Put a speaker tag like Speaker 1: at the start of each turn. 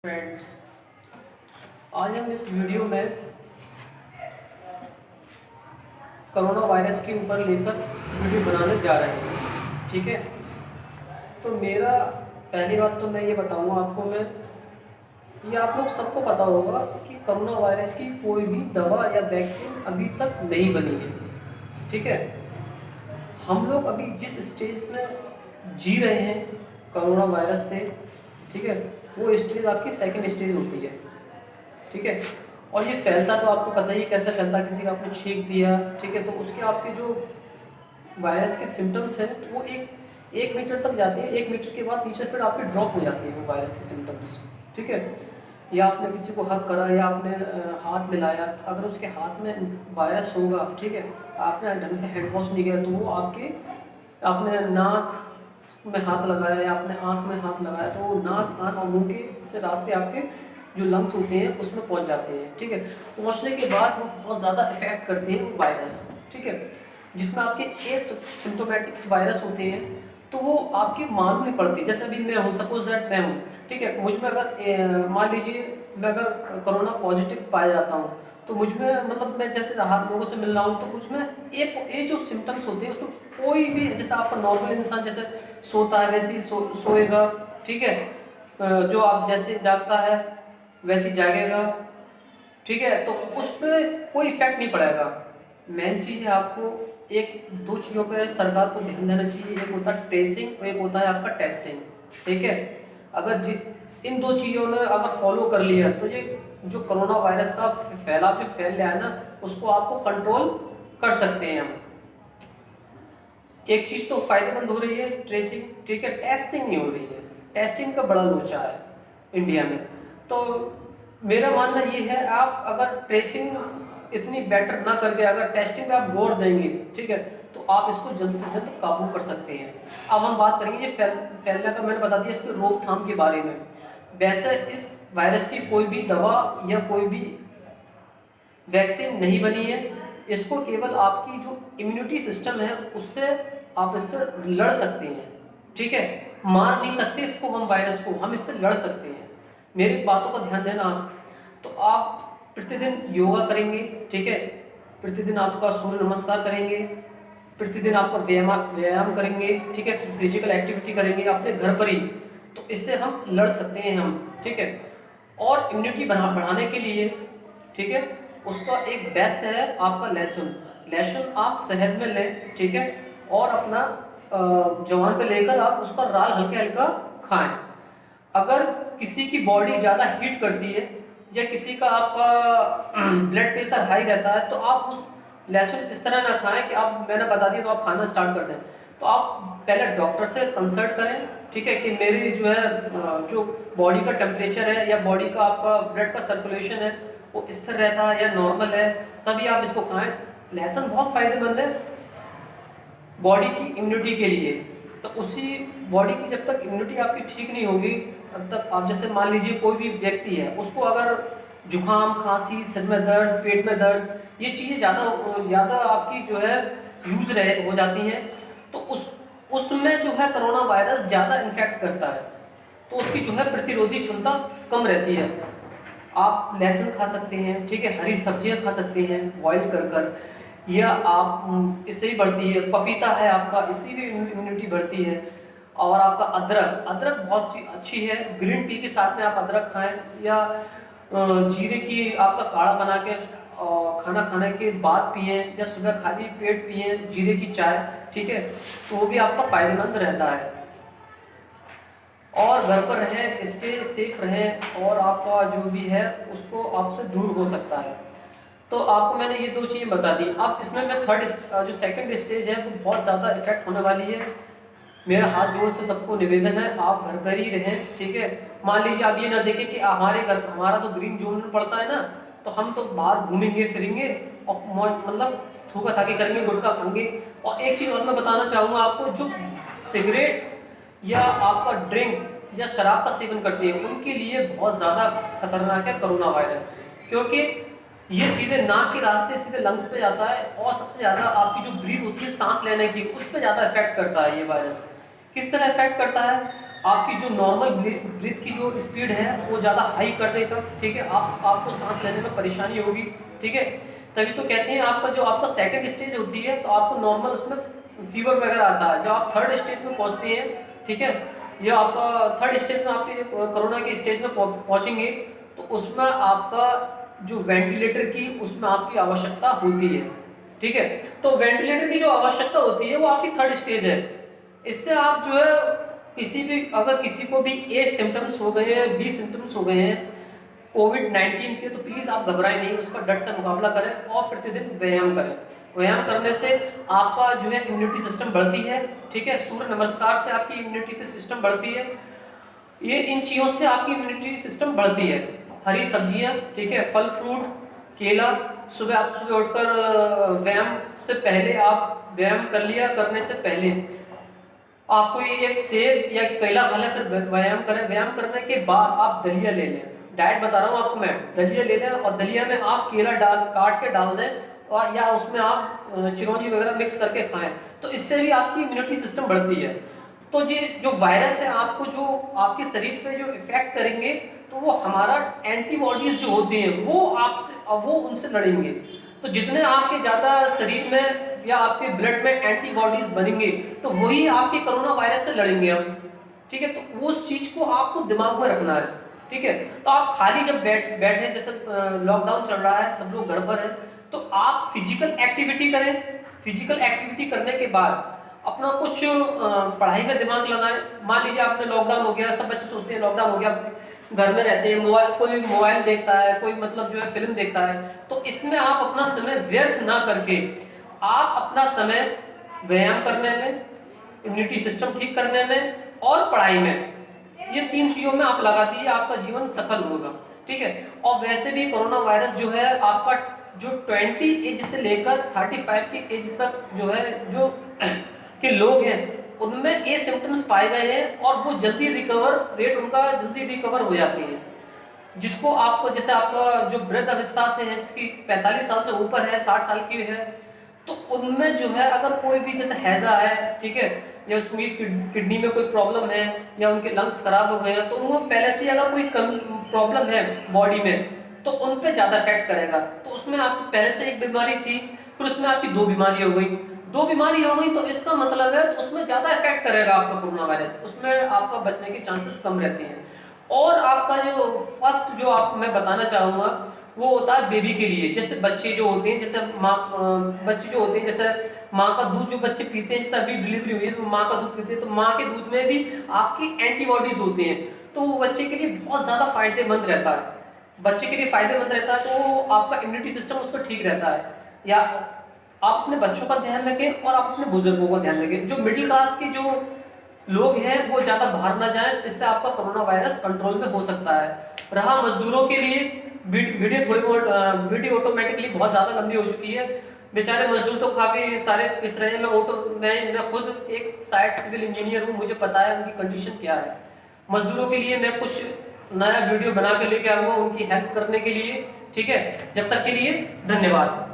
Speaker 1: Friends, आज हम इस वीडियो में कोरोना वायरस के ऊपर लेकर वीडियो बनाने जा रहे हैं। ठीक है, तो मेरा पहली बात तो मैं ये बताऊंगा आपको, मैं ये आप लोग सबको पता होगा कि कोरोना वायरस की कोई भी दवा या वैक्सीन अभी तक नहीं बनी है। ठीक है, हम लोग अभी जिस स्टेज में जी रहे हैं कोरोना वायरस से, ठीक है, वो स्टेज आपकी सेकंड स्टेज होती है। ठीक है, और ये फैलता तो आपको पता ही कैसे फैलता, किसी का आपने छींक दिया, ठीक है, तो उसके आपके जो वायरस के सिम्टम्स हैं तो वो एक मीटर तक जाते हैं। 1 मीटर के बाद नीचे फिर आपके ड्रॉप हो जाते हैं वो वायरस के सिम्टम्स। ठीक है, या आपने किसी को हक करा या आपने हाथ मिलाया, अगर उसके हाथ में वायरस होगा, ठीक है, आपने ढंग से हैंड वॉश नहीं किया तो वो आपने नाक में हाथ लगाया या आपने आँख में हाथ लगाया तो वो नाक, कान और मुँह के से रास्ते आपके जो लंग्स होते हैं उसमें पहुंच जाते हैं। ठीक है, पहुंचने के बाद वो बहुत ज़्यादा इफेक्ट करते हैं वो वायरस। ठीक है, जिसमें आपके एसिम्प्टोमेटिक्स वायरस होते हैं तो वो आपके मालूम नहीं पड़ती। जैसे अभी मैं हूँ, सपोज दैट मैं हूँ, ठीक है, मुझ में अगर मान लीजिए मैं अगर कोरोना पॉजिटिव पाया जाता हूँ तो मुझ में मतलब मैं जैसे हाथ लोगों से मिल रहा हूँ तो मुझ में ये जो सिम्टम्स होते हैं उसमें कोई भी, जैसे आपका नॉर्मल इंसान जैसे सोता है वैसे ही सोएगा। ठीक है, जो आप जैसे जागता है वैसे ही जागेगा। ठीक है, तो उस पर कोई इफेक्ट नहीं पड़ेगा। मेन चीज़ है आपको एक दो चीज़ों पे सरकार को ध्यान देना चाहिए, एक होता है ट्रेसिंग और एक होता है आपका टेस्टिंग। ठीक है, अगर इन दो चीज़ों ने अगर फॉलो कर लिया तो ये जो कोरोना वायरस का फैलाव जो फैल रहा है ना उसको आपको कंट्रोल कर सकते हैं हम। एक चीज़ तो फायदेमंद हो रही है ट्रेसिंग, ठीक है, टेस्टिंग नहीं हो रही है। टेस्टिंग का बड़ा लोचा है इंडिया में। तो मेरा मानना ये है, आप अगर ट्रेसिंग इतनी बेटर ना करके अगर टेस्टिंग पे आप गौर देंगे, ठीक है, तो आप इसको जल्द से जल्द काबू कर सकते हैं। अब हम बात करेंगे ये फैलने का, मैंने बता दिया इसके रोकथाम के बारे में। वैसे इस वायरस की कोई भी दवा या कोई भी वैक्सीन नहीं बनी है। इसको केवल आपकी जो इम्यूनिटी सिस्टम है उससे आप इससे लड़ सकते हैं। ठीक है, मार नहीं सकते इसको, हम वायरस को हम इससे लड़ सकते हैं। मेरी बातों का ध्यान देना आप। तो आप प्रतिदिन योगा करेंगे, ठीक है, प्रतिदिन आपका सूर्य नमस्कार करेंगे, प्रतिदिन आपका व्यायाम करेंगे, ठीक है, फिजिकल एक्टिविटी करेंगे अपने घर पर ही, तो इससे हम लड़ सकते हैं हम। ठीक है, और इम्यूनिटी बढ़ाने के लिए, ठीक है, उसका एक बेस्ट है आपका लहसुन। लहसुन आप शहद में लें, ठीक है, और अपना जवान पे लेकर आप उसका राल हल्का हल्का खाएं। अगर किसी की बॉडी ज़्यादा हीट करती है या किसी का आपका ब्लड प्रेशर हाई रहता है तो आप उस लहसुन इस तरह ना खाएं कि आप, मैंने बता दिया तो आप खाना स्टार्ट कर दें। तो आप पहले डॉक्टर से कंसल्ट करें, ठीक है, कि मेरी जो है जो बॉडी का टेम्परेचर है या बॉडी का आपका ब्लड का सर्कुलेशन है वो स्थिर रहता है या नॉर्मल है, तभी आप इसको खाएं। लहसुन बहुत फायदेमंद है बॉडी की इम्यूनिटी के लिए। तो उसी बॉडी की जब तक इम्यूनिटी आपकी ठीक नहीं होगी तब तक आप, जैसे मान लीजिए कोई भी व्यक्ति है उसको अगर जुकाम, खांसी, सिर में दर्द, पेट में दर्द, ये चीज़ें ज़्यादा आपकी जो है यूज हो जाती हैं तो उसमें जो है कोरोना वायरस ज़्यादा इन्फेक्ट करता है, तो उसकी जो है प्रतिरोधी क्षमता कम रहती है। आप लहसुन खा सकते हैं, ठीक है, हरी सब्जियां खा सकते हैं बॉईल कर या आप इससे ही बढ़ती है। पपीता है आपका, इससे भी इम्यूनिटी बढ़ती है। और आपका अदरक बहुत अच्छी है, ग्रीन टी के साथ में आप अदरक खाएं या जीरे की आपका काढ़ा बना के खाना खाने के बाद पिए या सुबह खाली पेट पिए जीरे की चाय, ठीक है, तो वो भी आपका फायदेमंद रहता है। और घर पर रहें, स्टे सेफ रहें और आपका जो भी है उसको आपसे दूर हो सकता है। तो आपको मैंने ये दो चीज़ें बता दी। अब इसमें मैं जो सेकंड स्टेज है वो बहुत ज़्यादा इफेक्ट होने वाली है। मेरा हाथ जोड़ से सबको निवेदन है आप घर पर ही रहें, ठीक है। मान लीजिए आप ये ना देखें कि हमारा तो ग्रीन जोन में पड़ता है ना, तो हम तो बाहर घूमेंगे फिरेंगे और मतलब थूका थाकी करेंगे, गुटखा खाएंगे। और एक चीज़ और मैं बताना चाहूँगा आपको, जो सिगरेट या आपका ड्रिंक या शराब का सेवन करते हैं उनके लिए बहुत ज़्यादा खतरनाक है कोरोना वायरस, क्योंकि ये सीधे नाक के रास्ते सीधे लंग्स पे जाता है और सबसे ज़्यादा आपकी जो ब्रीथ होती है सांस लेने की उस पर ज़्यादा इफेक्ट करता है ये वायरस। किस तरह इफेक्ट करता है, आपकी जो नॉर्मल ब्रीथ की जो स्पीड है वो ज़्यादा हाई कर देगा, ठीक है। आपको सांस लेने में परेशानी होगी, ठीक है। तभी तो कहते हैं आपका जो आपका सेकंड स्टेज होती है तो आपको नॉर्मल उसमें फीवर वगैरह आता है। जब आप थर्ड स्टेज में पहुंचते हैं, ठीक है, ये आपका थर्ड स्टेज में आपके कोरोना के स्टेज में पहुंचेंगे तो उसमें आपका जो वेंटिलेटर की उसमें आपकी आवश्यकता होती है, ठीक है। तो वेंटिलेटर की जो आवश्यकता होती है वो आपकी थर्ड स्टेज है। इससे आप जो है किसी भी, अगर किसी को भी ए सिम्टम्स हो गए हैं, बी सिम्टम्स हो गए हैं कोविड-19 के, तो प्लीज़ आप घबराएं नहीं, उसका डट से मुकाबला करें और प्रतिदिन व्यायाम करें। व्यायाम करने से आपका जो है इम्यूनिटी सिस्टम बढ़ती है, ठीक है। सूर्य नमस्कार से आपकी इम्यूनिटी सिस्टम बढ़ती है। ये इन चीज़ों से आपकी इम्यूनिटी सिस्टम बढ़ती है। हरी सब्जियां, ठीक है, फल फ्रूट, केला, सुबह उठकर व्यायाम से पहले आप व्यायाम कर लिया, करने से पहले आप कोई एक सेब या केला खा लें, फिर व्यायाम करें। व्यायाम करने के बाद आप दलिया ले लें, डाइट बता रहा हूँ आपको मैं, दलिया ले लें और दलिया में आप केला काट के डाल दें और या उसमें आप चिरौंजी वगैरह मिक्स करके खाएं, तो इससे भी आपकी इम्यूनिटी सिस्टम बढ़ती है। तो ये जो वायरस है आपको जो आपके शरीर पे जो इफेक्ट करेंगे तो वो हमारा एंटीबॉडीज जो होती हैं वो उनसे लड़ेंगे। तो जितने आपके ज़्यादा शरीर में या आपके ब्लड में एंटीबॉडीज बनेंगे तो वही आपके कोरोना वायरस से लड़ेंगे हम, ठीक है। तो उस चीज़ को आपको दिमाग में रखना है, ठीक है। तो आप खाली जब बैठे, जैसे लॉकडाउन चल रहा है, सब लोग घर पर हैं, तो आप फिजिकल एक्टिविटी करें। फिजिकल एक्टिविटी करने के बाद अपना कुछ पढ़ाई में दिमाग लगाएं। मान लीजिए आपने लॉकडाउन हो गया, सब बच्चे सोचते हैं लॉकडाउन हो गया, घर में रहते हैं, कोई मोबाइल देखता है, कोई मतलब जो है फिल्म देखता है, तो इसमें आप अपना समय व्यर्थ ना करके आप अपना समय व्यायाम करने में, इम्यूनिटी सिस्टम ठीक करने में और पढ़ाई में, ये 3 चीजों में आप लगा दीजिए, आपका जीवन सफल होगा, ठीक है। और वैसे भी कोरोना वायरस जो है आपका जो 20 एज से लेकर 35 की एज तक जो है जो के लोग हैं उनमें ये सिम्टम्स पाए गए हैं और वो जल्दी रिकवर रेट उनका जल्दी रिकवर हो जाती है। जिसको आपको, जैसे आपका जो वृद्ध अवस्था से है, जिसकी 45 साल से ऊपर है, 60 साल की है, तो उनमें जो है अगर कोई भी जैसे हैजा है, ठीक है, या उसकी किडनी में कोई प्रॉब्लम है या उनके लंग्स खराब हो गए हैं, तो उनको पहले से अगर कोई प्रॉब्लम है बॉडी में तो उन पे ज़्यादा इफेक्ट करेगा। तो उसमें आपकी पहले से एक बीमारी थी, फिर उसमें आपकी 2 बीमारी हो गई, 2 बीमारी हो गई, तो इसका मतलब है तो उसमें ज़्यादा इफेक्ट करेगा आपका कोरोना वायरस, उसमें आपका बचने के चांसेस कम रहते हैं। और आपका जो फर्स्ट जो आप मैं बताना चाहूँगा वो होता है बेबी के लिए। जैसे बच्चे जो होते हैं, जैसे बच्चे जो होते हैं, जैसे माँ का दूध जो बच्चे पीते हैं, जैसे अभी डिलीवरी हुई है तो माँ का दूध पीते हैं, तो माँ के दूध में भी आपकी एंटीबॉडीज होते हैं, तो वो बच्चे के लिए बहुत ज़्यादा फायदेमंद रहता है। बच्चे के लिए फायदेमंद रहता है, तो आपका इम्यूनिटी सिस्टम उसका ठीक रहता है। या आप अपने बच्चों का ध्यान रखें और आप अपने बुजुर्गों का ध्यान रखें। जो मिडिल क्लास के जो लोग हैं वो ज़्यादा बाहर ना जाएं, इससे आपका कोरोना वायरस कंट्रोल में हो सकता है। रहा मजदूरों के लिए, वीडियो ऑटोमेटिकली बहुत ज़्यादा लंबी हो चुकी है, बेचारे मजदूर तो काफ़ी सारे पिस रहे हैं। मैं खुद एक साइट सिविल इंजीनियर हूँ, मुझे पता है उनकी कंडीशन क्या है। मजदूरों के लिए मैं कुछ नया वीडियो बना के लेके आऊँगा उनकी हेल्प करने के लिए, ठीक है। जब तक के लिए धन्यवाद।